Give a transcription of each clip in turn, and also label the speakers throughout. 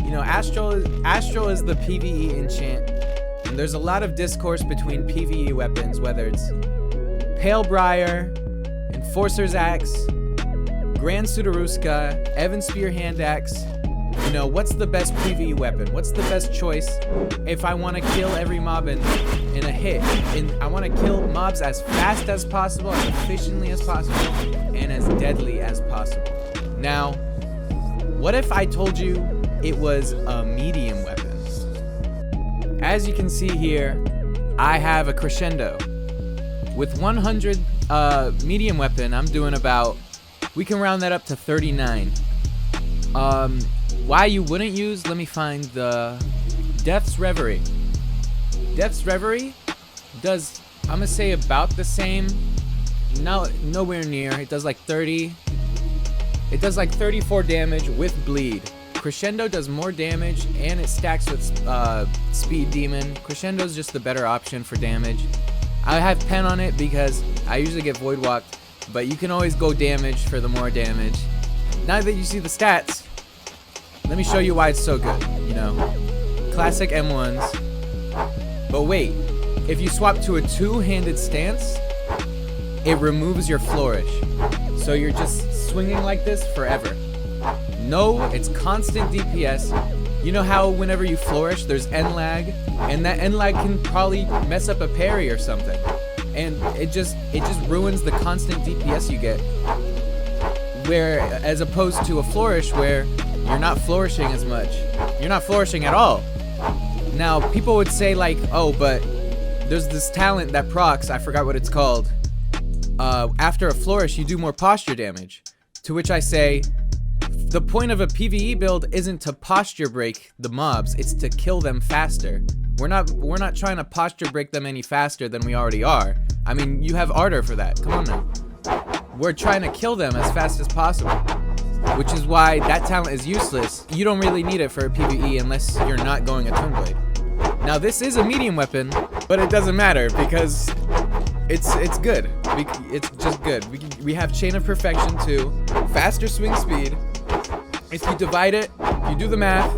Speaker 1: You know, Astral is the PVE enchant, and there's a lot of discourse between PVE weapons, whether it's Palebriar, Enforcer's Axe, Grand Sudaruska, Evan Spear Hand Axe. You know, what's the best PvE weapon? What's the best choice if I want to kill every mob in a hit? And I want to kill mobs as fast as possible, as efficiently as possible, and as deadly as possible. Now, what if I told you it was a medium weapon? As you can see here, I have a crescendo. With 100 medium weapon, I'm doing about, we can round that up to 39. Why you wouldn't use, let me find the Death's Reverie. Death's Reverie does, I'm gonna say about the same, nowhere near. It does like 30, it does like 34 damage with bleed. Crescendo does more damage and it stacks with Speed Demon. Crescendo's just the better option for damage. I have pen on it because I usually get Void Walked, but you can always go damage for the more damage. Now that you see the stats, let me show you why it's so good. You know, classic M1s. But wait, if you swap to a two-handed stance, it removes your flourish. So you're just swinging like this forever. No, it's constant DPS. You know how whenever you flourish, there's end lag, and that end lag can probably mess up a parry or something. And it just ruins the constant DPS you get. Where, as opposed to a flourish where you're not flourishing as much. You're not flourishing at all. Now, people would say like, oh, but there's this talent that procs, I forgot what it's called. After a flourish, you do more posture damage. To which I say, the point of a PvE build isn't to posture break the mobs, it's to kill them faster. We're not trying to posture break them any faster than we already are. I mean, you have Ardor for that. Come on now. We're trying to kill them as fast as possible. Which is why that talent is useless. You don't really need it for a PvE unless you're not going a Twin Blade. Now this is a medium weapon, but it doesn't matter because it's good. It's just good. We have Chain of Perfection too, faster swing speed. If you divide it, you do the math,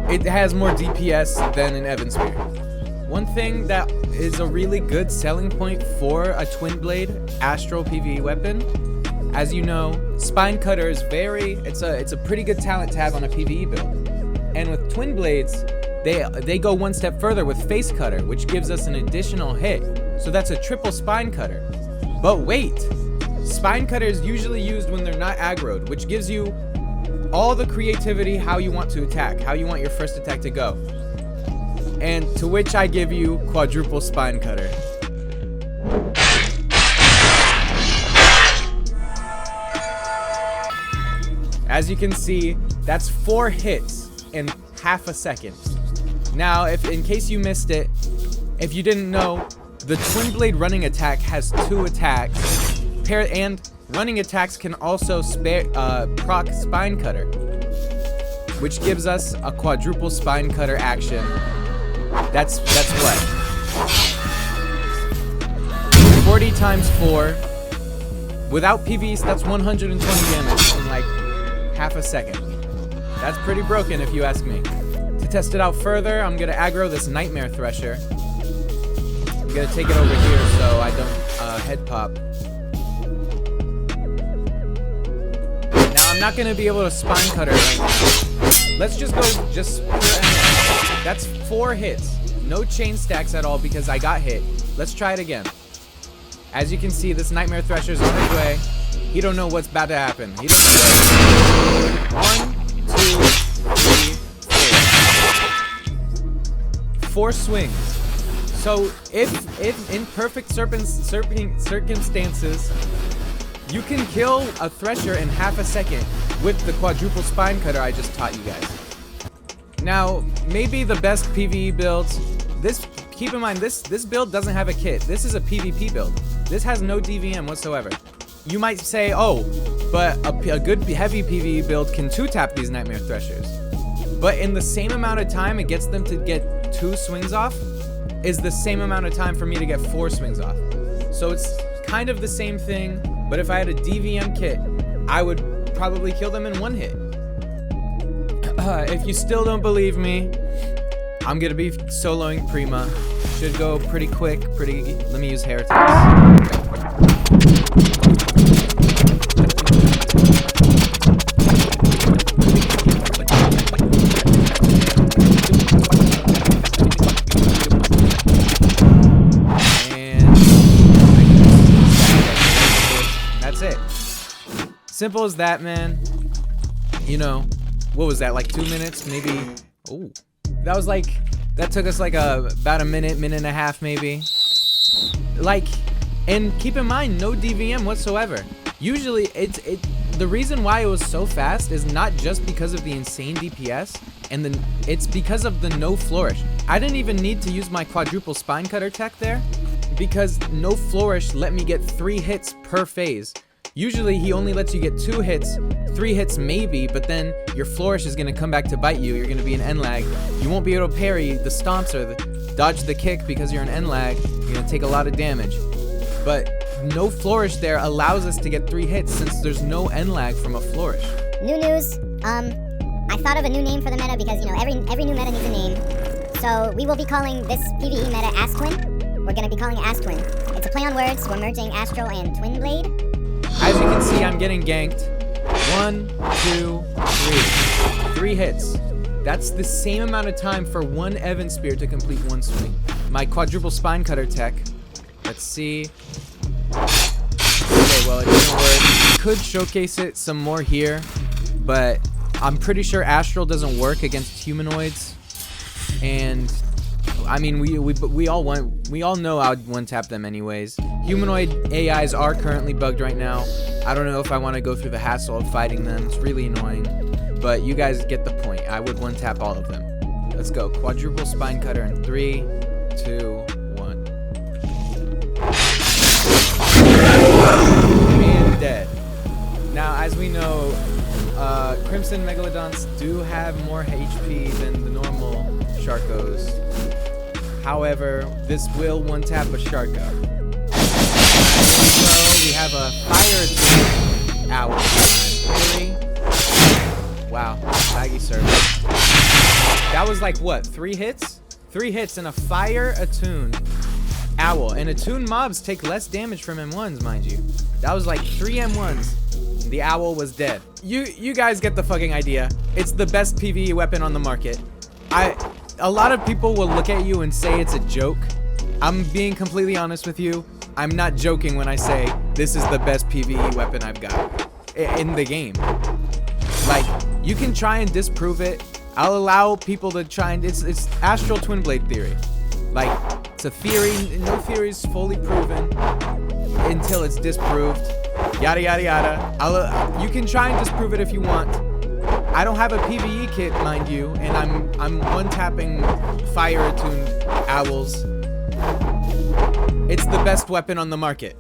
Speaker 1: it has more DPS than an Evan Spear. One thing that is a really good selling point for a Twin Blade Astral PvE weapon, as you know, Spine Cutter is it's a pretty good talent to have on a PvE build. And with Twin Blades, they go one step further with Face Cutter, which gives us an additional hit. So that's a triple Spine Cutter. But wait, Spine Cutter is usually used when they're not aggroed, which gives you all the creativity how you want to attack, how you want your first attack to go. And to which I give you Quadruple Spine Cutter. As you can see, that's 4 hits in half a second. Now, if in case you missed it, if you didn't know, the Twin Blade running attack has 2 attacks, and running attacks can also proc Spine Cutter, which gives us a Quadruple Spine Cutter action. That's what? 40 times 4. Without PVs, that's 120 damage in like half a second. That's pretty broken if you ask me. To test it out further, I'm gonna aggro this Nightmare Thresher. I'm gonna take it over here so I don't head pop. Now I'm not gonna be able to Spine Cutter right now. Let's just go, that's 4 hits. No chain stacks at all because I got hit. Let's try it again. As you can see, this Nightmare Thresher's on his way. He don't know what's about to happen. He doesn't know. 1, 2, 3, 4. 4 swings. So if in perfect circumstances, you can kill a Thresher in half a second with the Quadruple Spine Cutter I just taught you guys. Now, maybe the best PvE builds, keep in mind, this build doesn't have a kit. This is a PvP build. This has no DVM whatsoever. You might say, oh, but a good heavy PvE build can 2-tap these Nightmare Threshers. But in the same amount of time it gets them to get 2 swings off is the same amount of time for me to get 4 swings off. So it's kind of the same thing, but if I had a DVM kit, I would probably kill them in 1 hit. If you still don't believe me, I'm gonna be soloing Prima. Should go pretty quick, let me use Heretics. And that's it. Simple as that, man. You know, what was that, like 2 minutes, maybe? Oh, that took us like about a minute and a half, maybe. Like, and keep in mind, no DVM whatsoever. Usually, the reason why it was so fast is not just because of the insane DPS, and then it's because of the no flourish. I didn't even need to use my quadruple spine cutter tech there, because no flourish let me get 3 hits per phase. Usually he only lets you get 2 hits, 3 hits maybe, but then your flourish is gonna come back to bite you. You're gonna be an N-lag. You won't be able to parry the stomps or dodge the kick because you're an N-lag. You're gonna take a lot of damage. But no flourish there allows us to get 3 hits since there's no N-lag from a flourish.
Speaker 2: New news. I thought of a new name for the meta because, you know, every new meta needs a name. So we will be calling this PVE meta Ass Twin. We're gonna be calling it Ass Twin. It's a play on words. We're merging Astral and Twin Blade.
Speaker 1: As you can see, I'm getting ganked. 1, 2, 3. 3 hits. That's the same amount of time for one Evan Spear to complete one swing. My quadruple spine cutter tech. Let's see. Okay, well, it didn't work. Could showcase it some more here, but I'm pretty sure Astral doesn't work against humanoids. And I mean, we all know I'd one tap them anyways. Humanoid AIs are currently bugged right now. I don't know if I want to go through the hassle of fighting them. It's really annoying, but you guys get the point. I would one tap all of them. Let's go. Quadruple spine cutter in 3, 2, 1. And dead. Now, as we know, Crimson Megalodons do have more HP than the normal Sharkos. However, this will one tap a Sharko. So we have a fire owl. 3. Wow, laggy service. That was like what? 3 hits? 3 hits and a fire attuned owl. And attuned mobs take less damage from M1s, mind you. That was like 3 M1s. The owl was dead. You guys get the fucking idea. It's the best PvE weapon on the market. A lot of people will look at you and say it's a joke. I'm being completely honest with you. I'm not joking when I say this is the best PvE weapon I've got in the game. Like, you can try and disprove it. I'll allow people to try and it's Astral Twin Blade theory. Like, it's a theory. No theory is fully proven until it's disproved. Yada yada yada. You can try and disprove it if you want. I don't have a PVE kit, mind you, and I'm one tapping fire attuned owls. It's the best weapon on the market.